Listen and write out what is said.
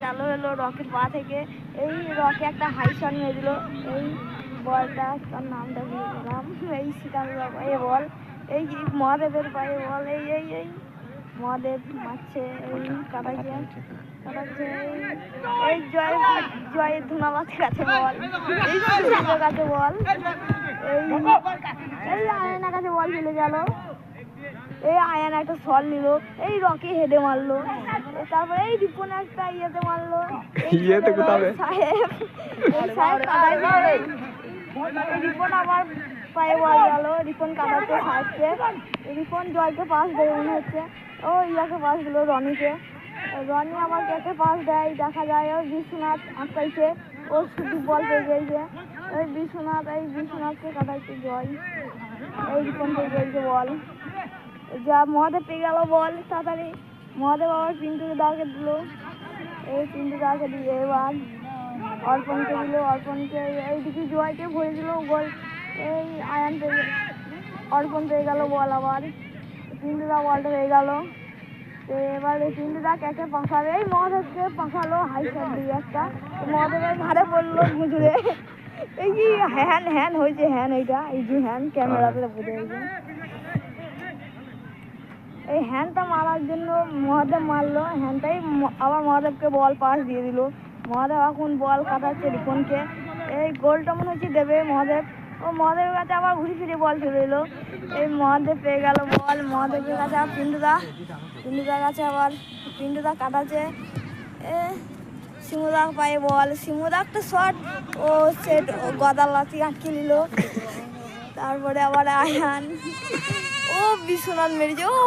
চালু হলো রকের পা থেকে। এই রকে একটা হাই শট মেরে দিল। এই বলটা তার নামটা ভুলে গেলাম। এই সিকান্দার পায়ে বল, এই মহাদেবের পায়ে বল। এই এই এই মহাদেব মারছে, এই কাটাচ্ছে কাটাচ্ছে। এই জয়ের ধুনাবাতের কাছে বল, এই সুন্দর কাছে বল, এই আয়নার কাছে বল চলে গেল। এই আয়ান একটা শট নিল, এই রকে হেডে মারলো। তারপরে এই রিপন একটা ইয়েতে মারলো, রিপন আবার পায়ে বল গেল। রিপন কাটাচ্ছে সাহায্যে, রিপন জয়কে পাস দেবে মনে হচ্ছে। ও ইয়াকে পাস দিল রনিকে, রনি আবার কেটে পাস দেয়। দেখা যায় ওই বিশ্বনাথ আটকাইছে, ও শুধু বল পেয়ে গেছে। ওই বিশ্বনাথকে কাটাইছে জয়। এই রিপন পেয়ে গেছে বল, যা মহাদেব পেয়ে গেল বল তাড়াতাড়ি। মহাদেব আবার পিন্টুকে দাঁড়কে দিল, এই পিন্টু দাঁড়কে দিয়ে এবার অর্পণকে দিল। অর্পণকে এইদিকে জয়কে ভরে দিল গোল। এই আয়ান পেয়ে অর্পণ পেয়ে গেল বল, আবার পিন্টুদা বলটা পেয়ে গেল। তো এবার এই পিন্টুদা কেটে পাঠাবে, এই মহাদেবকে পাঠালো হাই শট দিয়ে একটা। মহাদেবের ঘাড়ে পড়লো মুজুরে। এই কি হ্যান হয়েছে, এইটা এই যে ক্যামেরাতে বুঝে গেছে। এই হ্যান্ডটা মারার জন্য মহাদেব মারলো, হ্যান্ডটাই আবার মহাদেবকে বল পাস দিয়ে দিল। মহাদেব এখন বল কাটাচ্ছে রিপনকে, এই গোলটা মনে হচ্ছে দেবে মহাদেব। ও মহাদেবের কাছে আবার ঘুরে ফিরে বল চলে এলো। এই মহাদেব পেয়ে গেল বল, মহাদেবের কাছে আবার পিন্টুদার কাছে আবার পিন্টুদা কাটাচ্ছে। সিমুদার পায়ে বল, সিমুদা একটা শট, ও সেট গদার লাথি আটকে নিল। তারপরে আবার আয়ান, ও বিশ্বনাথ মেরেছে, ও